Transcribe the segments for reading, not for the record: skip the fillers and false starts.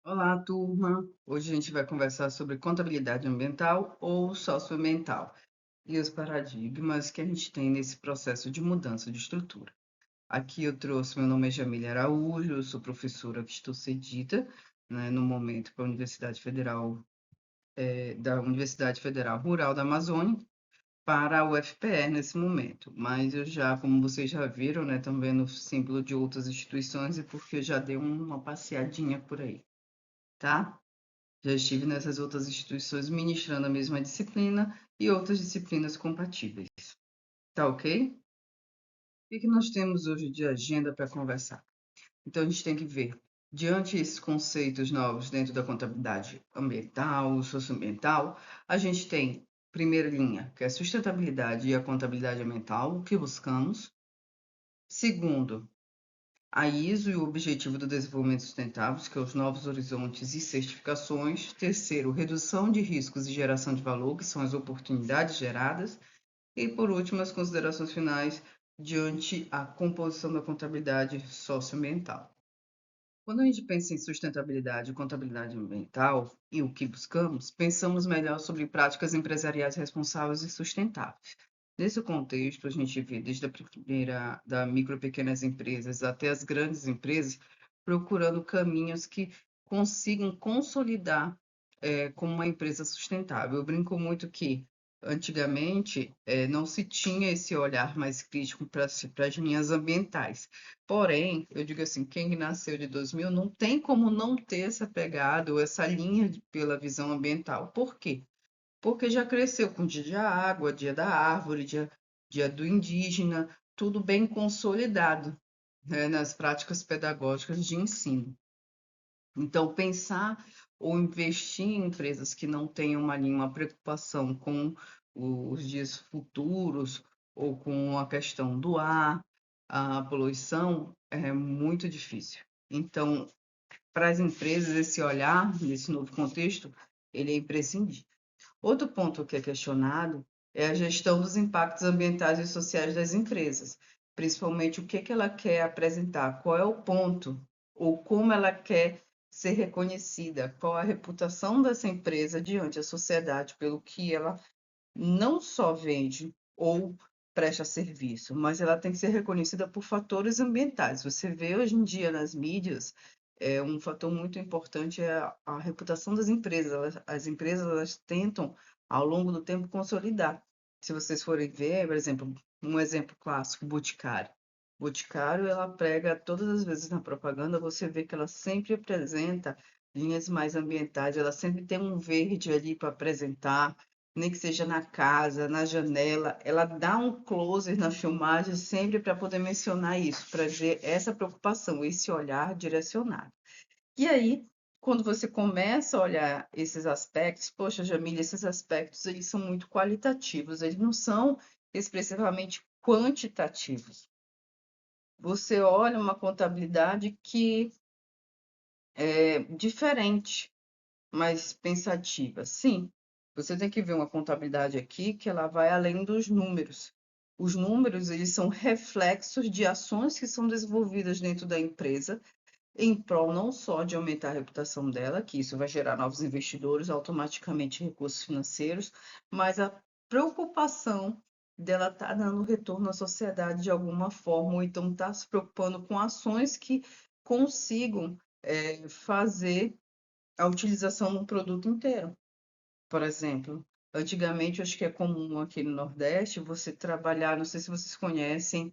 Olá, turma! Hoje a gente vai conversar sobre contabilidade ambiental ou socioambiental e os paradigmas que a gente tem nesse processo de mudança de estrutura. Aqui eu trouxe, meu nome é Jamília Araújo, eu sou professora que estou cedida, no momento para a Universidade Federal, da Universidade Federal Rural da Amazônia, para a UFPR nesse momento. Mas eu já, como vocês já viram, estão vendo o símbolo de outras instituições e porque eu já dei uma passeadinha por aí, tá? Já estive nessas outras instituições ministrando a mesma disciplina e outras disciplinas compatíveis. Tá ok? O que nós temos hoje de agenda para conversar? Então, a gente tem que ver, diante desses conceitos novos dentro da contabilidade ambiental, socioambiental, a gente tem, primeira linha, que é a sustentabilidade e a contabilidade ambiental, o que buscamos. Segundo, a ISO e o Objetivo do Desenvolvimento Sustentável, que é os novos horizontes e certificações. Terceiro, redução de riscos e geração de valor, que são as oportunidades geradas. E, por último, as considerações finais diante a composição da contabilidade socioambiental. Quando a gente pensa em sustentabilidade e contabilidade ambiental e o que buscamos, pensamos melhor sobre práticas empresariais responsáveis e sustentáveis. Nesse contexto, a gente vê desde a primeira da micro e pequenas empresas até as grandes empresas procurando caminhos que consigam consolidar como uma empresa sustentável. Eu brinco muito que antigamente não se tinha esse olhar mais crítico para as linhas ambientais. Porém, eu digo assim, quem nasceu de 2000 não tem como não ter essa pegada ou essa linha pela visão ambiental. Por quê? Porque já cresceu com o dia da água, dia da árvore, dia do indígena, tudo bem consolidado, nas práticas pedagógicas de ensino. Então, pensar ou investir em empresas que não tenham uma preocupação com os dias futuros ou com a questão do ar, a poluição, é muito difícil. Então, para as empresas, esse olhar, nesse novo contexto, ele é imprescindível. Outro ponto que é questionado é a gestão dos impactos ambientais e sociais das empresas, principalmente o que ela quer apresentar, qual é o ponto ou como ela quer ser reconhecida, qual a reputação dessa empresa diante da sociedade pelo que ela não só vende ou presta serviço, mas ela tem que ser reconhecida por fatores ambientais. Você vê hoje em dia nas mídias, um fator muito importante é a reputação das empresas. As empresas elas tentam, ao longo do tempo, consolidar. Se vocês forem ver, por exemplo, um exemplo clássico, Boticário. Boticário, ela prega todas as vezes na propaganda, você vê que ela sempre apresenta linhas mais ambientais, ela sempre tem um verde ali para apresentar, nem que seja na casa, na janela, ela dá um close na filmagem sempre para poder mencionar isso, para ver essa preocupação, esse olhar direcionado. E aí, quando você começa a olhar esses aspectos, poxa, Jamília, esses aspectos eles são muito qualitativos, eles não são expressivamente quantitativos. Você olha uma contabilidade que é diferente, mais pensativa. Sim, você tem que ver uma contabilidade aqui que ela vai além dos números. Os números, eles são reflexos de ações que são desenvolvidas dentro da empresa em prol não só de aumentar a reputação dela, que isso vai gerar novos investidores, automaticamente recursos financeiros, mas a preocupação dela estar dando retorno à sociedade de alguma forma, ou então estar se preocupando com ações que consigam fazer a utilização de um produto inteiro. Por exemplo, antigamente, acho que é comum aqui no Nordeste você trabalhar, não sei se vocês conhecem,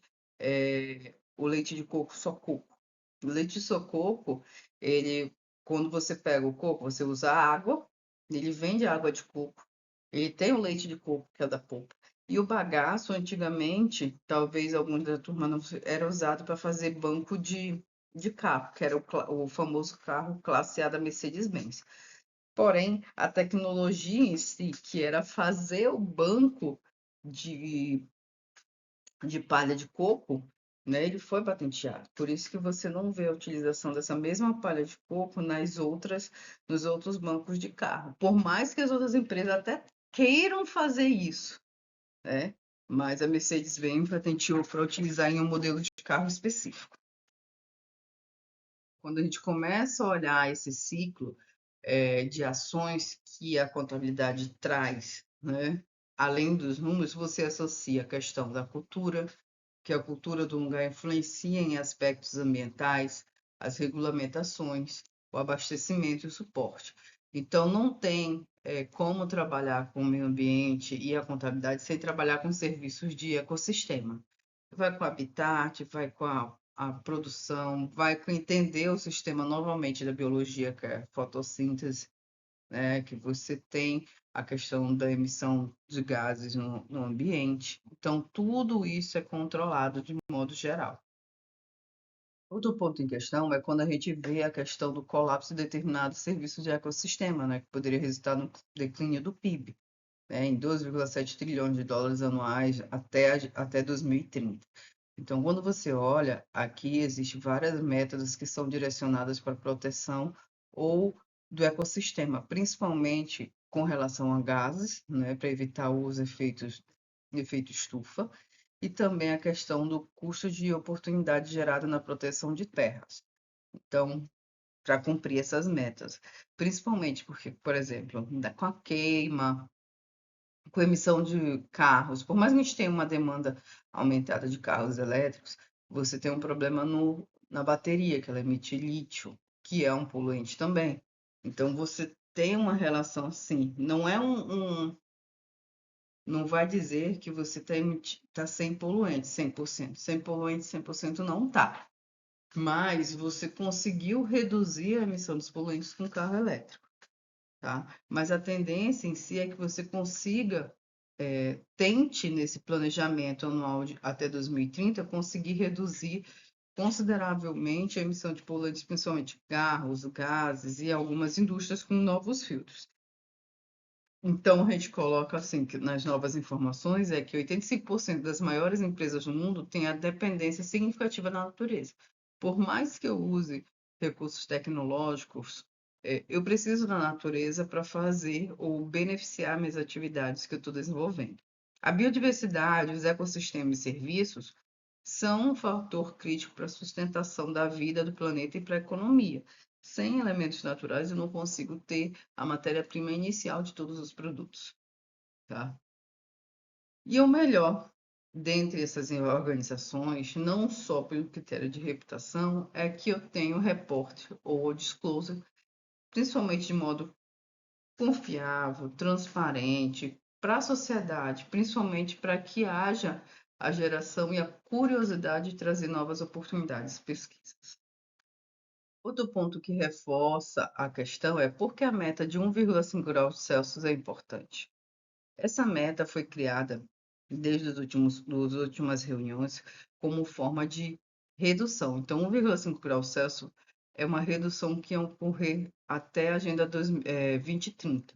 o leite de coco, só coco. O leite só coco, ele, quando você pega o coco, você usa água, ele vende água de coco, ele tem o leite de coco, que é da polpa. E o bagaço, antigamente, talvez alguns da turma não era usado para fazer banco de carro, que era o famoso carro classe A da Mercedes-Benz. Porém, a tecnologia em si, que era fazer o banco de, de palha de coco, né, ele foi patenteado. Por isso que você não vê a utilização dessa mesma palha de coco nos outros bancos de carro. Por mais que as outras empresas até queiram fazer isso, né? Mas a Mercedes-Benz patenteou para utilizar em um modelo de carro específico. Quando a gente começa a olhar esse ciclo de ações que a contabilidade traz, né? Além dos números, você associa a questão da cultura, que a cultura do lugar influencia em aspectos ambientais, as regulamentações, o abastecimento e o suporte. Então, não tem como trabalhar com o meio ambiente e a contabilidade sem trabalhar com serviços de ecossistema. Vai com o habitat, vai com a produção, vai com entender o sistema novamente da biologia, que é a fotossíntese, né, que você tem a questão da emissão de gases no ambiente. Então, tudo isso é controlado de modo geral. Outro ponto em questão é quando a gente vê a questão do colapso de determinados serviços de ecossistema, né, que poderia resultar no declínio do PIB, né, em 2,7 trilhões de dólares anuais até 2030. Então, quando você olha, aqui existem várias métodos que são direcionadas para a proteção ou do ecossistema, principalmente com relação a gases, né, para evitar os efeito estufa, e também a questão do custo de oportunidade gerado na proteção de terras. Então, para cumprir essas metas, principalmente porque, por exemplo, com a queima, com emissão de carros, por mais que a gente tenha uma demanda aumentada de carros elétricos, você tem um problema na bateria, que ela emite lítio, que é um poluente também. Então você tem uma relação assim, não é não vai dizer que você tá sem poluente 100%. Sem poluente 100% não tá. Mas você conseguiu reduzir a emissão dos poluentes com carro elétrico, tá? Mas a tendência em si é que você consiga, tente nesse planejamento anual até 2030, conseguir reduzir consideravelmente a emissão de poluentes, principalmente carros, gases e algumas indústrias com novos filtros. Então, a gente coloca assim, que nas novas informações é que 85% das maiores empresas do mundo têm a dependência significativa da natureza. Por mais que eu use recursos tecnológicos, eu preciso da natureza para fazer ou beneficiar minhas atividades que eu estou desenvolvendo. A biodiversidade, os ecossistemas e serviços são um fator crítico para a sustentação da vida do planeta e para a economia. Sem elementos naturais, eu não consigo ter a matéria-prima inicial de todos os produtos, tá? E o melhor, dentre essas organizações, não só pelo critério de reputação, é que eu tenho reporte ou disclosure, principalmente de modo confiável, transparente, para a sociedade, principalmente para que haja a geração e a curiosidade de trazer novas oportunidades de pesquisas. Outro ponto que reforça a questão é por que a meta de 1,5 graus Celsius é importante. Essa meta foi criada desde as últimas reuniões como forma de redução. Então, 1,5 graus Celsius é uma redução que ia ocorrer até a Agenda 2030,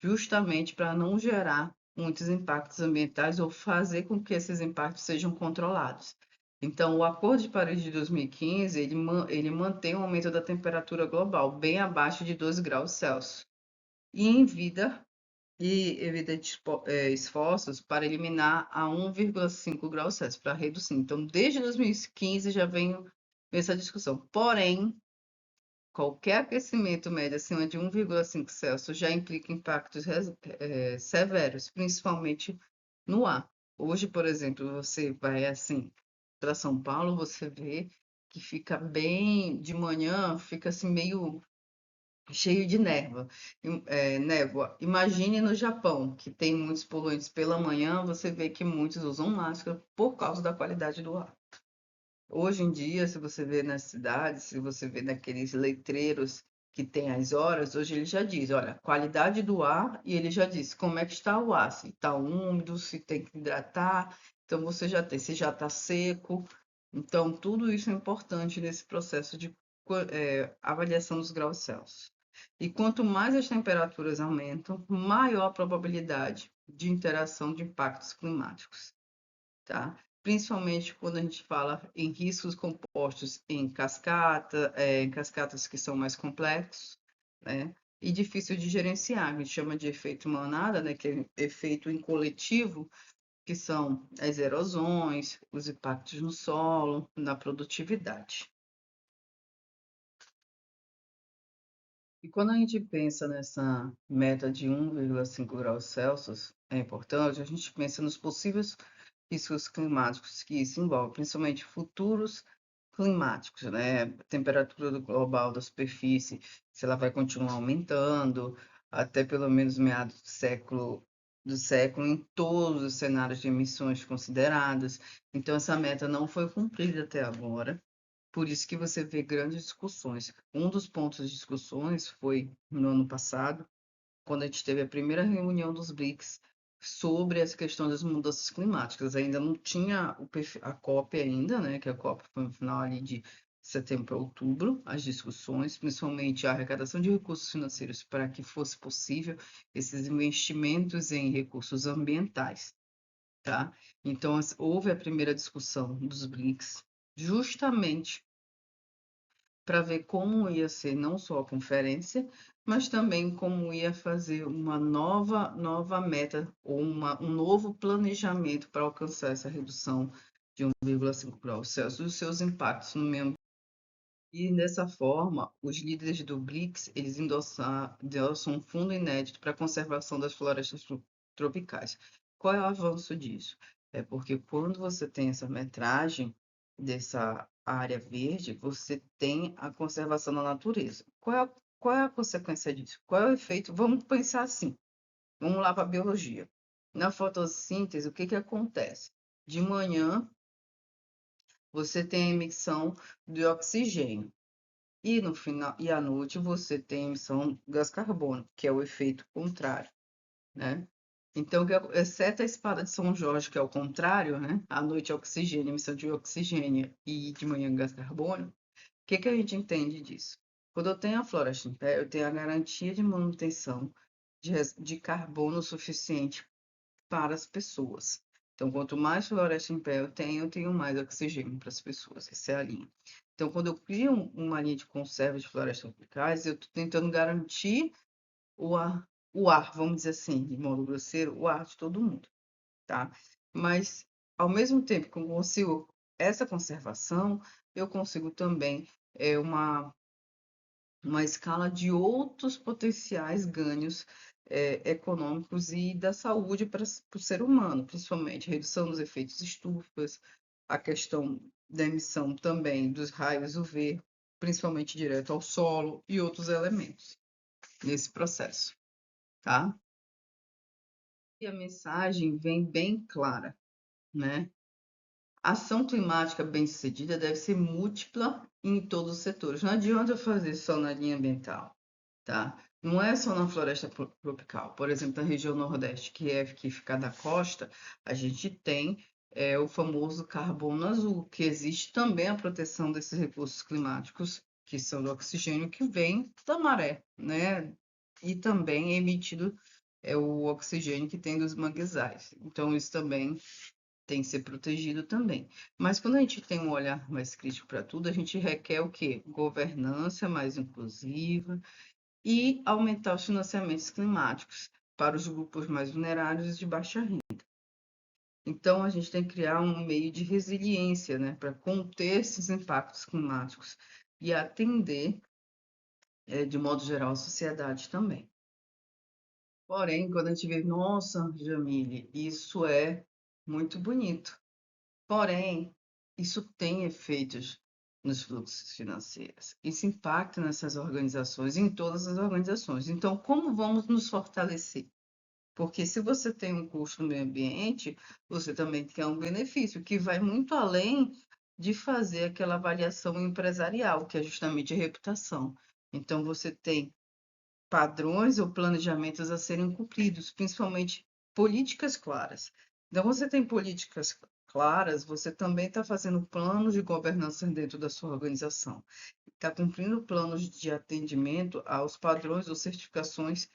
justamente para não gerar muitos impactos ambientais ou fazer com que esses impactos sejam controlados. Então, o Acordo de Paris de 2015, ele mantém o aumento da temperatura global bem abaixo de 2 graus Celsius e evita esforços para eliminar a 1,5 graus Celsius, para reduzir. Então, desde 2015 já vem essa discussão. Porém, qualquer aquecimento médio acima de 1,5 Celsius já implica impactos severos, principalmente no ar. Hoje, por exemplo, você vai assim para São Paulo, você vê que fica bem de manhã, fica assim meio cheio de névoa. Imagine no Japão, que tem muitos poluentes pela manhã, você vê que muitos usam máscara por causa da qualidade do ar. Hoje em dia, se você vê nas cidades, se você vê naqueles letreiros que tem as horas, hoje ele já diz, olha, qualidade do ar, e ele já diz como é que está o ar, se está úmido, se tem que hidratar, então você já tem, se já está seco. Então, tudo isso é importante nesse processo de avaliação dos graus Celsius. E quanto mais as temperaturas aumentam, maior a probabilidade de interação de impactos climáticos, tá? Principalmente quando a gente fala em riscos compostos em cascatas que são mais complexos, né? E difícil de gerenciar, a gente chama de efeito manada, né? Que é efeito em coletivo, que são as erosões, os impactos no solo, na produtividade. E quando a gente pensa nessa meta de 1,5 graus Celsius, é importante a gente pensa nos possíveis riscos climáticos que isso envolve, principalmente futuros climáticos, né? A temperatura global da superfície, se ela vai continuar aumentando até pelo menos meados do século em todos os cenários de emissões consideradas. Então essa meta não foi cumprida até agora. Por isso que você vê grandes discussões. Um dos pontos de discussões foi no ano passado, quando a gente teve a primeira reunião dos BRICS sobre essa questão das mudanças climáticas. Ainda não tinha a COP ainda, né? Que a COP foi no final ali de setembro para outubro, as discussões, principalmente a arrecadação de recursos financeiros para que fosse possível esses investimentos em recursos ambientais, tá? Então, houve a primeira discussão dos BRICS justamente para ver como ia ser não só a conferência, mas também como ia fazer uma nova meta ou um novo planejamento para alcançar essa redução de 1,5 graus Celsius e os seus impactos no meio ambiente. E dessa forma, os líderes do BRICS, eles endossam um fundo inédito para a conservação das florestas tropicais. Qual é o avanço disso? É porque quando você tem essa metragem dessa área verde, você tem a conservação da natureza. Qual é a consequência disso? Qual é o efeito? Vamos pensar assim, vamos lá para a biologia. Na fotossíntese, o que que acontece? De manhã, você tem a emissão de oxigênio. E no final, e à noite você tem a emissão de gás carbônico, que é o efeito contrário, né? Então, exceto a espada de São Jorge, que é o contrário, né? À noite é oxigênio, emissão de oxigênio e de manhã gás carbônico. O que que a gente entende disso? Quando eu tenho a floresta em pé, eu tenho a garantia de manutenção de carbono suficiente para as pessoas. Então, quanto mais floresta em pé eu tenho mais oxigênio para as pessoas. Essa é a linha. Então, quando eu crio uma linha de conserva de florestas tropicais, eu estou tentando garantir o ar, vamos dizer assim, de modo grosseiro, o ar de todo mundo, tá? Mas, ao mesmo tempo que eu consigo essa conservação, eu consigo também uma escala de outros potenciais ganhos econômicos e da saúde para o ser humano, principalmente redução dos efeitos estufas, a questão da emissão também dos raios UV, principalmente direto ao solo e outros elementos nesse processo, tá? E a mensagem vem bem clara, né? A ação climática bem-sucedida deve ser múltipla em todos os setores. Não adianta eu fazer só na linha ambiental, tá? Não é só na floresta tropical. Por exemplo, na região Nordeste, que fica da costa, a gente tem o famoso carbono azul, que existe também a proteção desses recursos climáticos, que são do oxigênio que vem da maré, né? E também é emitido o oxigênio que tem dos manguezais. Então, isso também tem que ser protegido também. Mas quando a gente tem um olhar mais crítico para tudo, a gente requer o quê? Governança mais inclusiva, e aumentar os financiamentos climáticos para os grupos mais vulneráveis e de baixa renda. Então, a gente tem que criar um meio de resiliência, né, para conter esses impactos climáticos e atender, de modo geral, a sociedade também. Porém, quando a gente vê, nossa, Jamile, isso é muito bonito. Porém, isso tem efeitos nos fluxos financeiros. Isso impacta nessas organizações, em todas as organizações. Então, como vamos nos fortalecer? Porque se você tem um custo no meio ambiente, você também tem um benefício que vai muito além de fazer aquela avaliação empresarial, que é justamente a reputação. Então, você tem padrões ou planejamentos a serem cumpridos, principalmente políticas claras. Então, você tem políticas claras, você também está fazendo planos de governança dentro da sua organização, está cumprindo planos de atendimento aos padrões ou certificações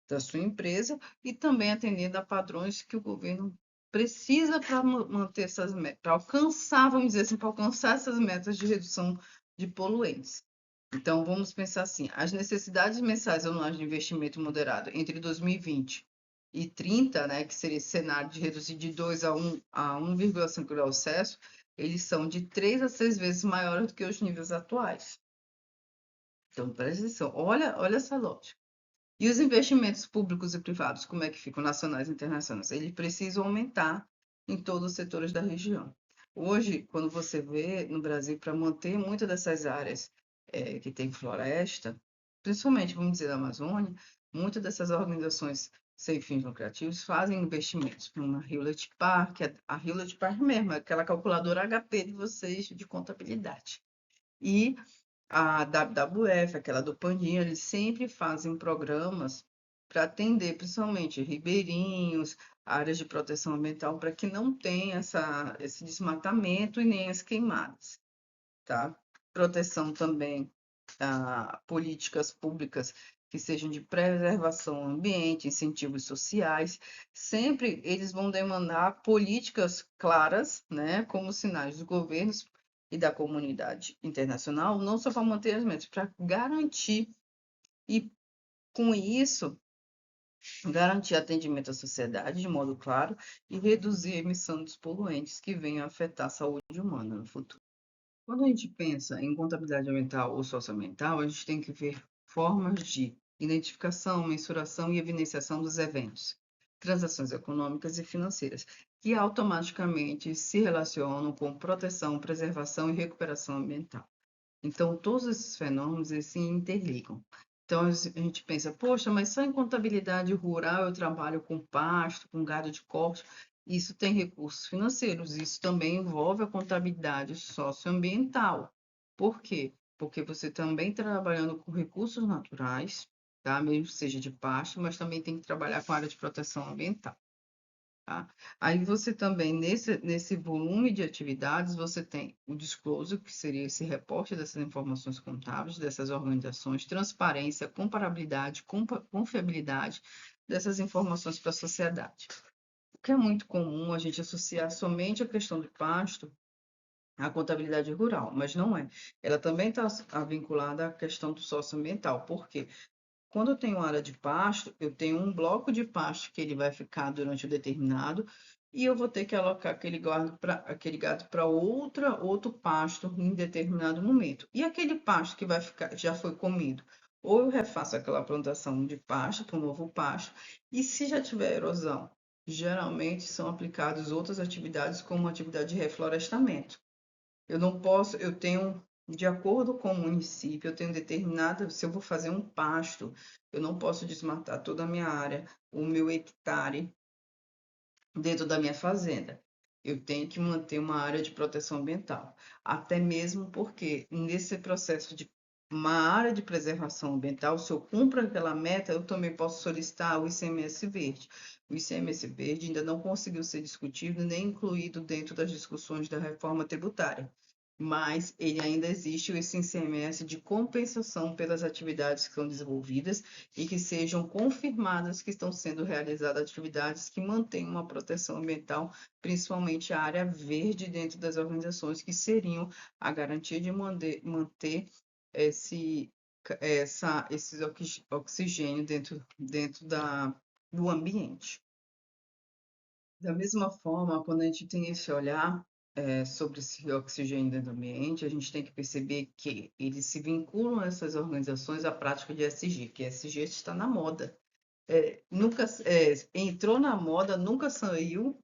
da sua empresa e também atendendo a padrões que o governo precisa para manter essas metas, para alcançar, vamos dizer assim, para alcançar essas metas de redução de poluentes. Então, vamos pensar assim: as necessidades mensais anuais de investimento moderado entre 2020 e 30, né, que seria esse cenário de reduzir de 2 a 1,5 graus Celsius, eles são de 3 a 6 vezes maiores do que os níveis atuais. Então, presta atenção, olha essa lógica. E os investimentos públicos e privados, como é que ficam, nacionais e internacionais? Eles precisam aumentar em todos os setores da região. Hoje, quando você vê no Brasil, para manter muitas dessas áreas que tem floresta, principalmente, vamos dizer, da Amazônia, muitas dessas organizações sem fins lucrativos fazem investimentos, como a Hewlett Packard, a Hewlett Packard mesmo, aquela calculadora HP de vocês de contabilidade. E a WWF, aquela do Pandinha, eles sempre fazem programas para atender principalmente ribeirinhos, áreas de proteção ambiental, para que não tenha esse desmatamento e nem as queimadas, tá? Proteção também, políticas públicas que sejam de preservação ao ambiente, incentivos sociais, sempre eles vão demandar políticas claras, né, como sinais dos governos e da comunidade internacional, não só para manter as metas, para garantir e, com isso, garantir atendimento à sociedade de modo claro e reduzir a emissão dos poluentes que venham a afetar a saúde humana no futuro. Quando a gente pensa em contabilidade ambiental ou socioambiental, a gente tem que ver formas de identificação, mensuração e evidenciação dos eventos, transações econômicas e financeiras, que automaticamente se relacionam com proteção, preservação e recuperação ambiental. Então, todos esses fenômenos eles se interligam. Então, a gente pensa, poxa, mas só em contabilidade rural eu trabalho com pasto, com gado de corte. Isso tem recursos financeiros, isso também envolve a contabilidade socioambiental. Por quê? Porque você também está trabalhando com recursos naturais, tá? Mesmo que seja de pasto, mas também tem que trabalhar com a área de proteção ambiental. Tá? Aí você também, nesse volume de atividades, você tem o disclosure, que seria esse reporte dessas informações contábeis, dessas organizações, transparência, comparabilidade, confiabilidade dessas informações para a sociedade. O que é muito comum a gente associar somente a questão do pasto à contabilidade rural, mas não é. Ela também está vinculada à questão do socioambiental. Por quê? Quando eu tenho área de pasto, eu tenho um bloco de pasto que ele vai ficar durante um determinado e eu vou ter que alocar aquele gado para outro pasto em determinado momento. E aquele pasto que vai ficar, já foi comido, ou eu refaço aquela plantação de pasto para um novo pasto, e se já tiver erosão, geralmente são aplicadas outras atividades como atividade de reflorestamento. Eu não posso, eu tenho, de acordo com o município, eu tenho determinada, se eu vou fazer um pasto, eu não posso desmatar toda a minha área, o meu hectare dentro da minha fazenda. Eu tenho que manter uma área de proteção ambiental. Até mesmo porque nesse processo de uma área de preservação ambiental, se eu cumpro aquela meta, eu também posso solicitar o ICMS verde. O ICMS verde ainda não conseguiu ser discutido nem incluído dentro das discussões da reforma tributária, mas ele ainda existe esse ICMS de compensação pelas atividades que são desenvolvidas e que sejam confirmadas que estão sendo realizadas atividades que mantenham uma proteção ambiental, principalmente a área verde dentro das organizações, que seriam a garantia de manter esse, esse oxigênio do ambiente. Da mesma forma, quando a gente tem esse olhar sobre esse oxigênio dentro do ambiente, a gente tem que perceber que eles se vinculam a essas organizações à prática de ESG, que ESG está na moda. Nunca entrou na moda, nunca saiu,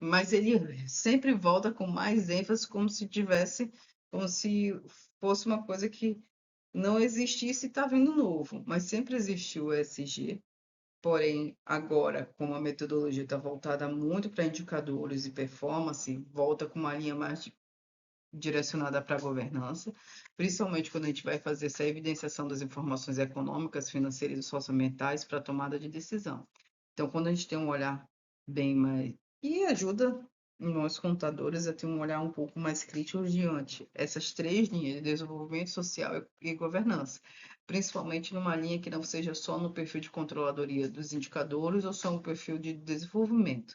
mas ele sempre volta com mais ênfase, como se fosse uma coisa que não existisse e está vindo novo, mas sempre existiu o ESG. Porém, agora, como a metodologia está voltada muito para indicadores e performance, volta com uma linha mais direcionada para a governança, principalmente quando a gente vai fazer essa evidenciação das informações econômicas, financeiras e socioambientais para a tomada de decisão. Então, quando a gente tem um olhar bem mais. E ajuda nós contadores a ter um olhar um pouco mais crítico diante essas três linhas de desenvolvimento social e governança, principalmente numa linha que não seja só no perfil de controladoria dos indicadores ou só no perfil de desenvolvimento,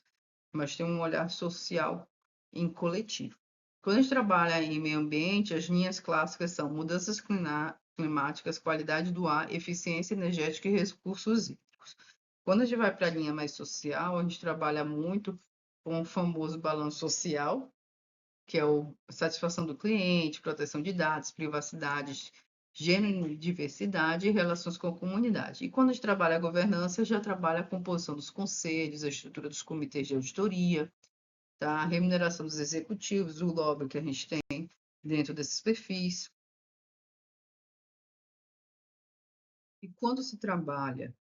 mas tem um olhar social em coletivo. Quando a gente trabalha em meio ambiente, as linhas clássicas são mudanças climáticas, qualidade do ar, eficiência energética e recursos hídricos. Quando a gente vai para a linha mais social, a gente trabalha muito com o famoso balanço social, que é a satisfação do cliente, proteção de dados, privacidade, gênero e diversidade e relações com a comunidade. E quando a gente trabalha a governança, já trabalha a composição dos conselhos, a estrutura dos comitês de auditoria, tá? A remuneração dos executivos, o lobby que a gente tem dentro desses perfis. E quando se trabalha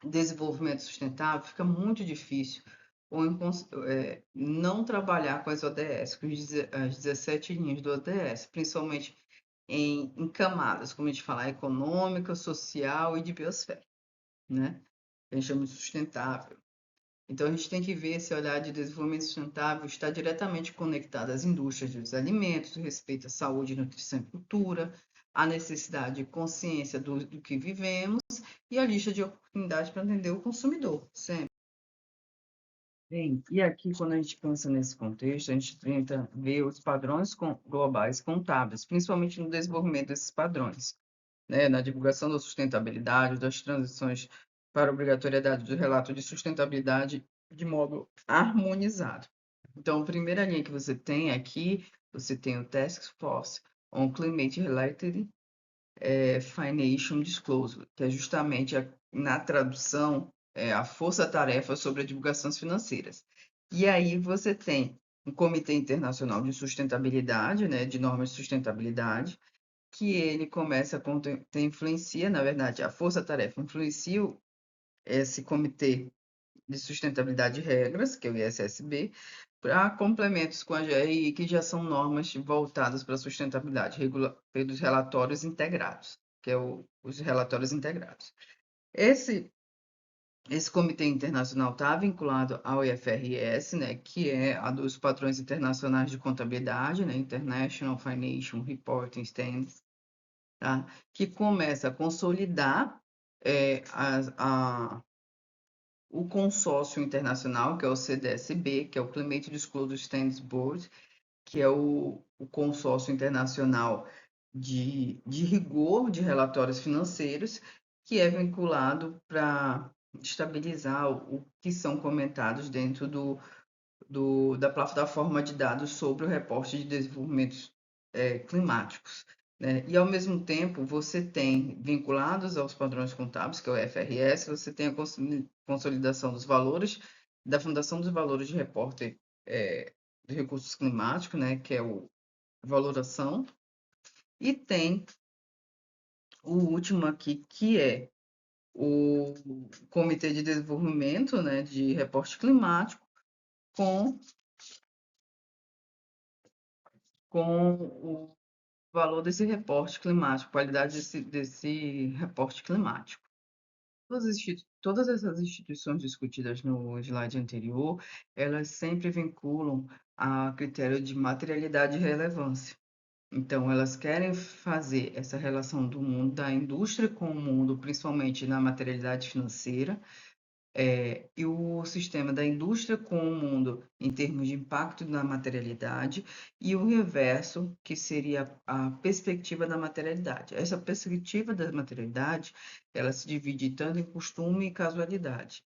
desenvolvimento sustentável, fica muito difícil ou não trabalhar com as ODS, com as 17 linhas do ODS, principalmente em camadas, como a gente fala, econômica, social e de biosfera, né? A gente chama de sustentável. Então, a gente tem que ver esse olhar de desenvolvimento sustentável está diretamente conectado às indústrias dos alimentos, respeito à saúde, nutrição e cultura, à necessidade de consciência do que vivemos e a lista de oportunidades para atender o consumidor, sempre. Bem, e aqui, quando a gente pensa nesse contexto, a gente tenta ver os padrões globais contábeis, principalmente no desenvolvimento desses padrões, né, na divulgação da sustentabilidade, das transições para a obrigatoriedade do relato de sustentabilidade de modo harmonizado. Então, a primeira linha que você tem aqui, você tem o Task Force on Climate-Related Financial Disclosure, que é justamente, na tradução, a força-tarefa sobre as divulgações financeiras. E aí você tem o Comitê Internacional de Sustentabilidade, né, de normas de sustentabilidade, que ele começa a influencia, na verdade, a força-tarefa influencia esse Comitê de Sustentabilidade e Regras, que é o ISSB, para complementos com a GRI, que já são normas voltadas para a sustentabilidade, pelos relatórios integrados, que é os relatórios integrados. Esse comitê internacional está vinculado ao IFRS, né, que é a dos padrões internacionais de contabilidade, né, International Financial Reporting Standards, tá? Que começa a consolidar o consórcio internacional, que é o CDSB, que é o Climate Disclosure Standards Board, que é o consórcio internacional de rigor de relatórios financeiros, que é vinculado para estabilizar o que são comentados dentro da plataforma de dados sobre o reporte de desenvolvimentos climáticos, né? E, ao mesmo tempo, você tem, vinculados aos padrões contábeis, que é o FRS, você tem a consolidação dos valores, da Fundação dos Valores de Repórter de Recursos Climáticos, né? Que é a valoração, e tem o último aqui, que é o Comitê de Desenvolvimento, né, de Reporte Climático, com o valor desse reporte climático, qualidade desse reporte climático. Todas essas instituições discutidas no slide anterior, elas sempre vinculam a critério de materialidade e relevância. Então, elas querem fazer essa relação do mundo, da indústria com o mundo, principalmente na materialidade financeira, e o sistema da indústria com o mundo em termos de impacto na materialidade, e o reverso, que seria a perspectiva da materialidade. Essa perspectiva da materialidade, ela se divide tanto em costume e casualidade.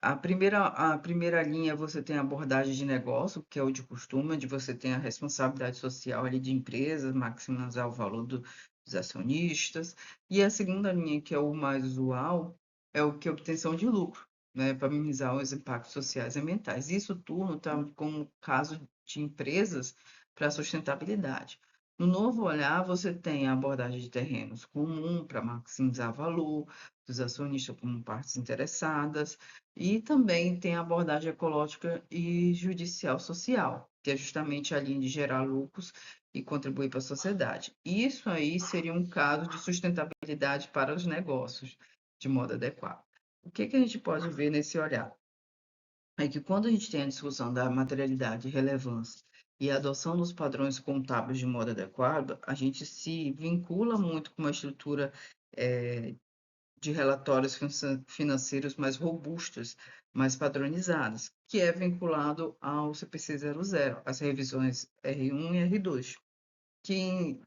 A primeira linha, você tem a abordagem de negócio, que é o de costume, onde você tem a responsabilidade social ali de empresas, maximizar o valor dos acionistas. E a segunda linha, que é o mais usual, é o que é a obtenção de lucro, né, para minimizar os impactos sociais e ambientais. Isso tudo está como caso de empresas para sustentabilidade. No novo olhar, você tem a abordagem de terrenos comum para maximizar valor dos acionistas como partes interessadas, e também tem a abordagem ecológica e judicial social, que é justamente a linha de gerar lucros e contribuir para a sociedade. Isso aí seria um caso de sustentabilidade para os negócios, de modo adequado. O que a gente pode ver nesse olhar? É que quando a gente tem a discussão da materialidade e relevância e a adoção dos padrões contábeis de modo adequado, a gente se vincula muito com uma estrutura de relatórios financeiros mais robustas, mais padronizadas, que é vinculado ao CPC 00, as revisões R1 e R2, que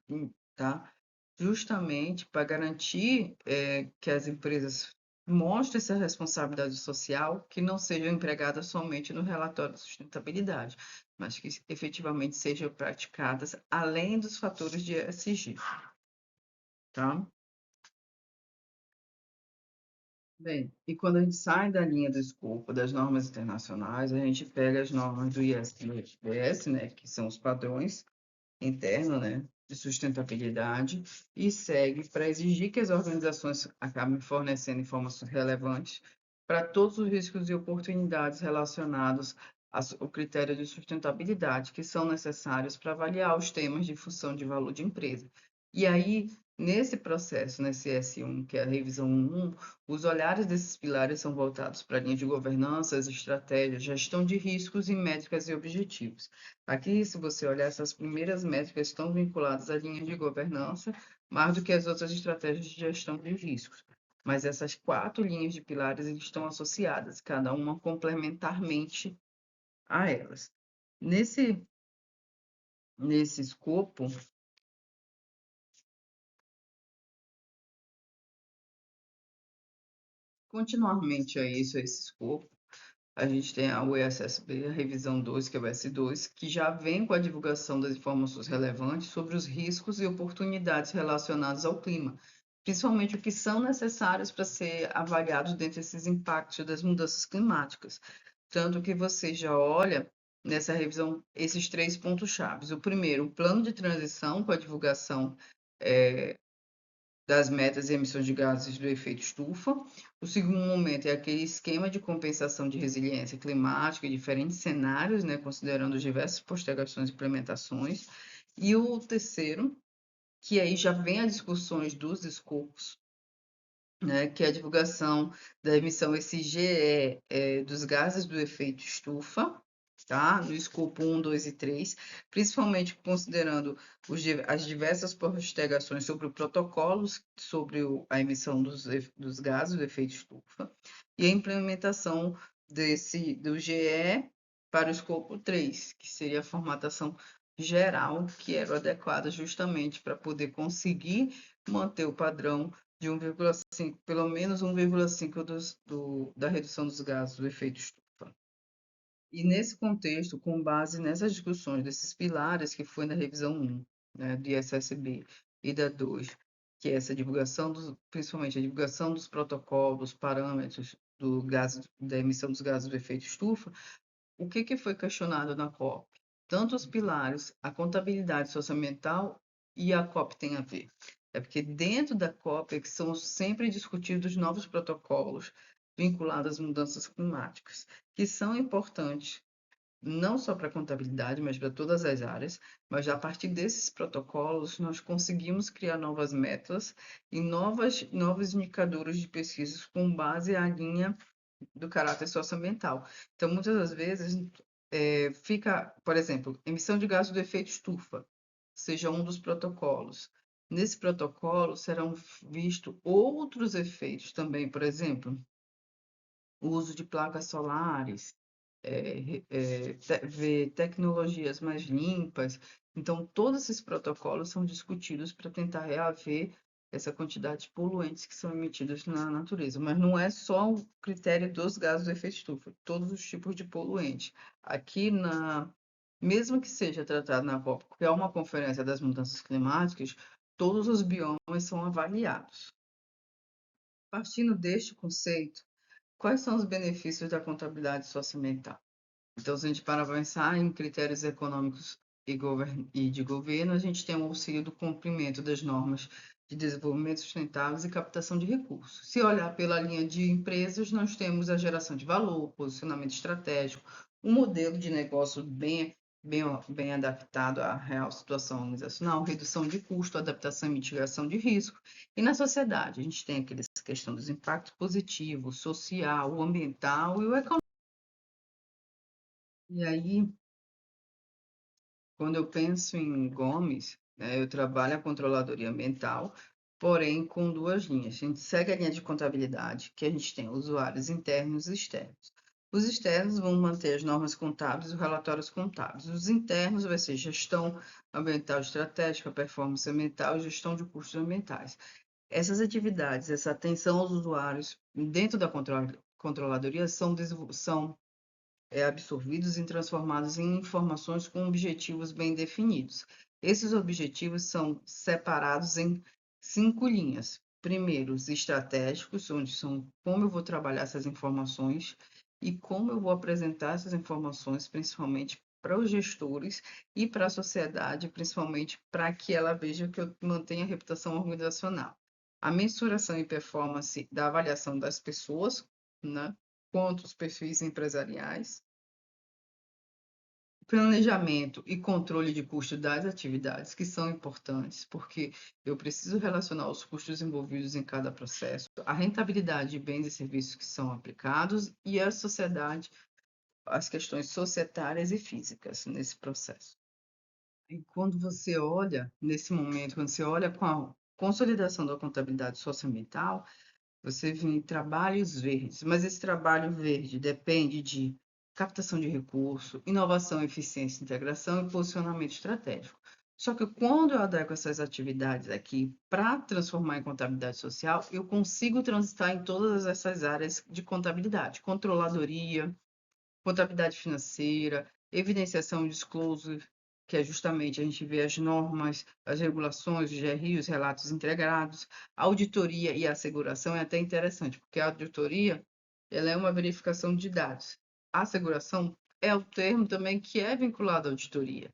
tá justamente para garantir que as empresas mostrem essa responsabilidade social, que não sejam empregadas somente no relatório de sustentabilidade, mas que efetivamente sejam praticadas além dos fatores de ESG. tá? Bem, e quando a gente sai da linha do escopo das normas internacionais, a gente pega as normas do ISDS, né, que são os padrões internos, né, de sustentabilidade, e segue para exigir que as organizações acabem fornecendo informações relevantes para todos os riscos e oportunidades relacionados ao critério de sustentabilidade, que são necessários para avaliar os temas de função de valor de empresa. E aí, nesse processo, nesse S1, que é a revisão 1, os olhares desses pilares são voltados para a linha de governança, estratégias, gestão de riscos e métricas e objetivos. Aqui, se você olhar, essas primeiras métricas estão vinculadas à linha de governança, mais do que as outras estratégias de gestão de riscos. Mas essas quatro linhas de pilares estão associadas, cada uma complementarmente a elas. Nesse escopo, continuamente a esse escopo, a gente tem a UESSB, a revisão 2, que é o S2, que já vem com a divulgação das informações relevantes sobre os riscos e oportunidades relacionados ao clima, principalmente o que são necessários para ser avaliados dentro desses impactos das mudanças climáticas. Tanto que você já olha nessa revisão esses três pontos chaves. O primeiro, o plano de transição com a divulgação das metas e emissões de gases do efeito estufa. O segundo momento é aquele esquema de compensação de resiliência climática em diferentes cenários, né, considerando diversas postergações e implementações. E o terceiro, que aí já vem as discussões dos escopos, né, que é a divulgação da emissão SGE dos gases do efeito estufa, tá? No escopo 1, 2 e 3, principalmente considerando as diversas postergações sobre o protocolos sobre a emissão dos gases do efeito estufa e a implementação do GE para o escopo 3, que seria a formatação geral, que era adequada justamente para poder conseguir manter o padrão de 1,5, pelo menos 1,5 da redução dos gases do efeito estufa. E nesse contexto, com base nessas discussões desses pilares que foi na revisão 1, né, do ISSB e da 2, que é essa divulgação principalmente a divulgação dos protocolos, parâmetros da emissão dos gases do efeito estufa, o que foi questionado na COP? Tanto os pilares, a contabilidade socioambiental e a COP têm a ver. É porque dentro da COP é que são sempre discutidos novos protocolos vinculados às mudanças climáticas, que são importantes não só para a contabilidade, mas para todas as áreas. Mas a partir desses protocolos, nós conseguimos criar novas metas e novos indicadores de pesquisas com base à linha do caráter socioambiental. Então, muitas das vezes, fica, por exemplo, emissão de gases do efeito estufa, seja um dos protocolos. Nesse protocolo serão vistos outros efeitos também, por exemplo, o uso de placas solares, ver tecnologias mais limpas. Então, todos esses protocolos são discutidos para tentar reaver essa quantidade de poluentes que são emitidos na natureza. Mas não é só o critério dos gases do efeito estufa, todos os tipos de poluentes. Aqui mesmo que seja tratado na COP, que é uma conferência das mudanças climáticas, todos os biomas são avaliados. Partindo deste conceito, quais são os benefícios da contabilidade socioambiental? Então, se a gente para pensar em critérios econômicos e de governo, a gente tem o auxílio do cumprimento das normas de desenvolvimento sustentável e captação de recursos. Se olhar pela linha de empresas, nós temos a geração de valor, posicionamento estratégico, um modelo de negócio bem adaptado à real situação organizacional, redução de custo, adaptação e mitigação de risco. E na sociedade, a gente tem aquela questão dos impactos positivos, social, o ambiental e o econômico. E aí, quando eu penso em Gomes, né, eu trabalho a controladoria ambiental, porém com duas linhas. A gente segue a linha de contabilidade, que a gente tem usuários internos e externos. Os externos vão manter as normas contábeis e os relatórios contábeis. Os internos vai ser gestão ambiental estratégica, performance ambiental e gestão de custos ambientais. Essas atividades, essa atenção aos usuários dentro da controladoria são absorvidos e transformados em informações com objetivos bem definidos. Esses objetivos são separados em 5 linhas. Primeiro, os estratégicos, onde são como eu vou trabalhar essas informações e como eu vou apresentar essas informações, principalmente para os gestores e para a sociedade, principalmente para que ela veja que eu mantenha a reputação organizacional. A mensuração e performance da avaliação das pessoas, né, quanto os perfis empresariais, planejamento e controle de custo das atividades, que são importantes, porque eu preciso relacionar os custos envolvidos em cada processo, a rentabilidade de bens e serviços que são aplicados e a sociedade, as questões societárias e físicas nesse processo. E quando você olha, nesse momento, quando você olha com a consolidação da contabilidade socioambiental, você vê trabalhos verdes, mas esse trabalho verde depende de captação de recurso, inovação, eficiência, integração e posicionamento estratégico. Só que quando eu adequo essas atividades aqui para transformar em contabilidade social, eu consigo transitar em todas essas áreas de contabilidade, controladoria, contabilidade financeira, evidenciação, disclosure, que é justamente a gente vê as normas, as regulações, os GRI, os relatos integrados, a auditoria e a asseguração é até interessante, porque a auditoria ela é uma verificação de dados. A asseguração é o termo também que é vinculado à auditoria,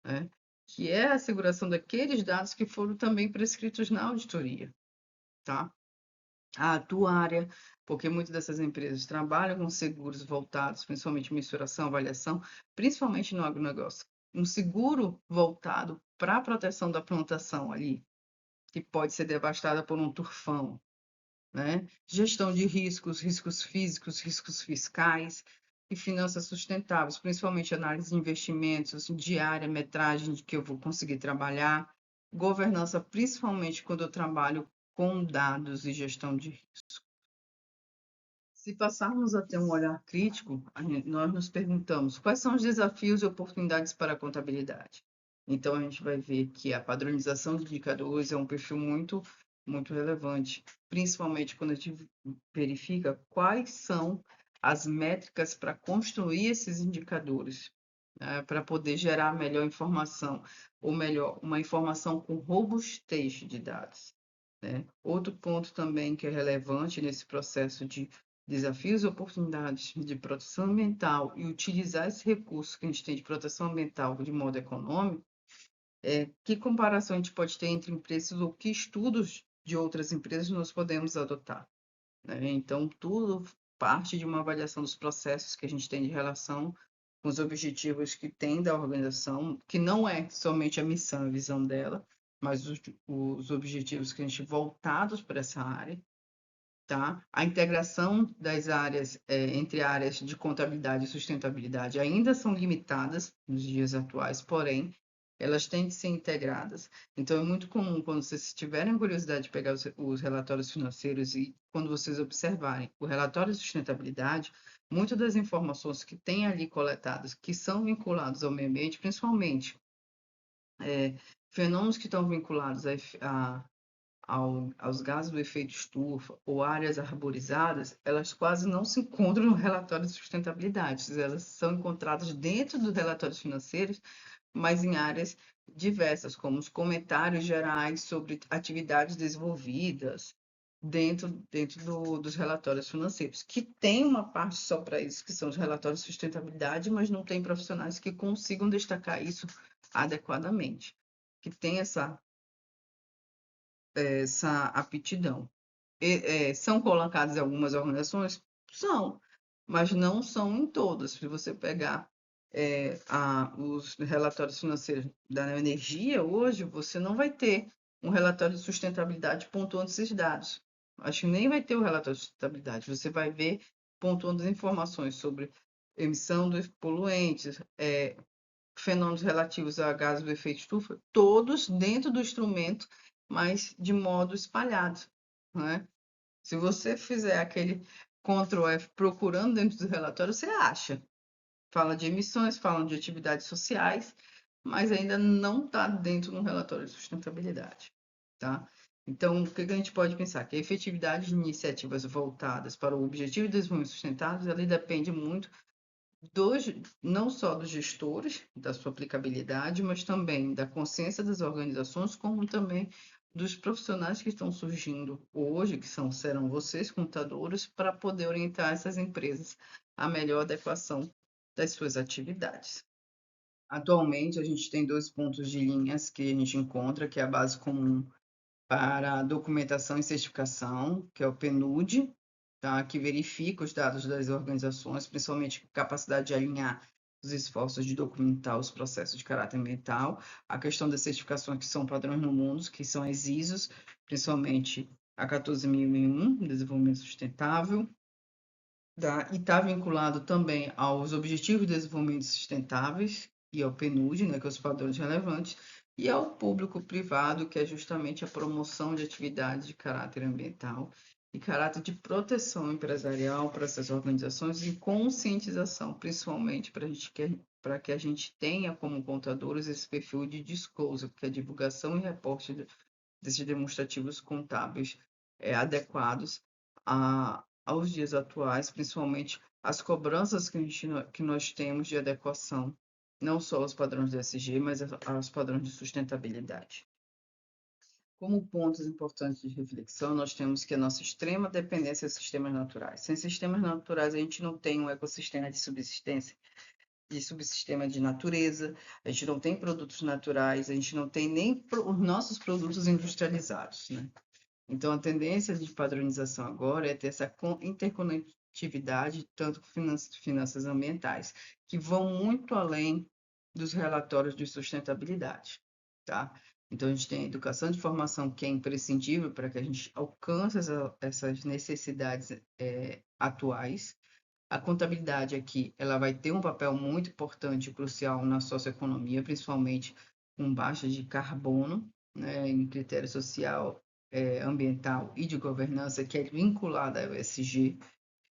né? Que é a asseguração daqueles dados que foram também prescritos na auditoria, tá? A atuária, porque muitas dessas empresas trabalham com seguros voltados, principalmente mensuração, avaliação, principalmente no agronegócio. Um seguro voltado para a proteção da plantação ali, que pode ser devastada por um tufão, né? Gestão de riscos, riscos físicos, riscos fiscais e finanças sustentáveis, principalmente análise de investimentos, diária, metragem de que eu vou conseguir trabalhar, governança, principalmente quando eu trabalho com dados e gestão de risco. Se passarmos a ter um olhar crítico, nós nos perguntamos quais são os desafios e oportunidades para a contabilidade. Então, a gente vai ver que a padronização de indicadores é um perfil muito relevante, principalmente quando a gente verifica quais são as métricas para construir esses indicadores, né, para poder gerar melhor informação, ou melhor, uma informação com robustez de dados, né? Outro ponto também que é relevante nesse processo de desafios e oportunidades de proteção ambiental e utilizar esse recurso que a gente tem de proteção ambiental de modo econômico, que comparação a gente pode ter entre empresas ou que estudos de outras empresas nós podemos adotar, né? Então, tudo parte de uma avaliação dos processos que a gente tem de relação com os objetivos que tem da organização, que não é somente a missão, a visão dela, mas os objetivos que a gente voltados para essa área, tá? A integração das áreas, entre áreas de contabilidade e sustentabilidade ainda são limitadas nos dias atuais, porém, elas têm de ser integradas. Então, é muito comum, quando vocês tiverem curiosidade de pegar os relatórios financeiros e quando vocês observarem o relatório de sustentabilidade, muitas das informações que têm ali coletadas, que são vinculadas ao meio ambiente, principalmente fenômenos que estão vinculados aos gases do efeito estufa ou áreas arborizadas, elas quase não se encontram no relatório de sustentabilidade. Elas são encontradas dentro dos relatórios financeiros, mas em áreas diversas, como os comentários gerais sobre atividades desenvolvidas dentro dos relatórios financeiros, que tem uma parte só para isso, que são os relatórios de sustentabilidade, mas não tem profissionais que consigam destacar isso adequadamente, que tem essa aptidão. São colocadas em algumas organizações? São, mas não são em todas. Se você pegar os relatórios financeiros da energia hoje, você não vai ter um relatório de sustentabilidade pontuando esses dados. Acho que nem vai ter o relatório de sustentabilidade. Você vai ver pontuando as informações sobre emissão dos poluentes, fenômenos relativos a gases do efeito estufa, todos dentro do instrumento, mas de modo espalhado, né? Se você fizer aquele Ctrl F procurando dentro do relatório, você acha. Fala de emissões, falam de atividades sociais, mas ainda não está dentro do relatório de sustentabilidade, tá? Então, o que a gente pode pensar? Que a efetividade de iniciativas voltadas para o objetivo de desenvolvimento sustentável, ela depende muito não só dos gestores, da sua aplicabilidade, mas também da consciência das organizações, como também dos profissionais que estão surgindo hoje, que serão vocês, contadores, para poder orientar essas empresas à melhor adequação das suas atividades. Atualmente, a gente tem dois pontos de linhas que a gente encontra, que é a base comum para documentação e certificação, que é o PNUD, tá? Que verifica os dados das organizações, principalmente capacidade de alinhar os esforços de documentar os processos de caráter ambiental, a questão das certificações que são padrões no mundo, que são as ISOs, principalmente a 14001, Desenvolvimento Sustentável, tá? E está vinculado também aos Objetivos de Desenvolvimento Sustentáveis e ao PNUD, né, que é os padrões relevantes, e ao público privado, que é justamente a promoção de atividades de caráter ambiental e caráter de proteção empresarial para essas organizações e conscientização, principalmente para que a gente tenha como contadores esse perfil de disclosure, que é a divulgação e reporte desses demonstrativos contábeis adequados aos dias atuais, principalmente as cobranças que nós temos de adequação, não só aos padrões do ESG, mas aos padrões de sustentabilidade. Como pontos importantes de reflexão, nós temos que a nossa extrema dependência de sistemas naturais. Sem sistemas naturais, a gente não tem um ecossistema de subsistência, de subsistema de natureza, a gente não tem produtos naturais, a gente não tem nem os nossos produtos industrializados, né? Então, a tendência de padronização agora é ter essa interconectividade, tanto com finanças ambientais, que vão muito além dos relatórios de sustentabilidade, tá? Então, a gente tem a educação de formação, que é imprescindível para que a gente alcance essas necessidades atuais. A contabilidade aqui, ela vai ter um papel muito importante e crucial na socioeconomia, principalmente com baixa de carbono, né, em critério social, ambiental e de governança, que é vinculada ao ESG,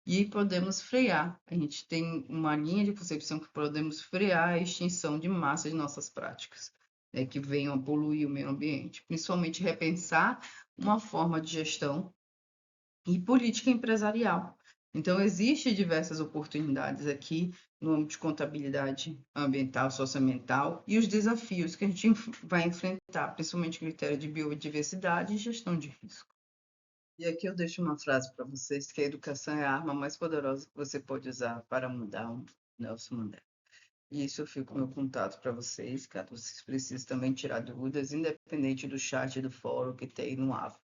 e podemos frear. A gente tem uma linha de concepção que podemos frear a extinção de massa de nossas práticas, né, que venham a poluir o meio ambiente, principalmente repensar uma forma de gestão e política empresarial. Então, existem diversas oportunidades aqui no âmbito de contabilidade ambiental, socioambiental e os desafios que a gente vai enfrentar, principalmente critério de biodiversidade e gestão de risco. E aqui eu deixo uma frase para vocês, que a educação é a arma mais poderosa que você pode usar para mudar o Nelson Mandela. E isso eu fico meu contato para vocês, caso vocês precisem também tirar dúvidas, independente do chat do fórum que tem no AVA.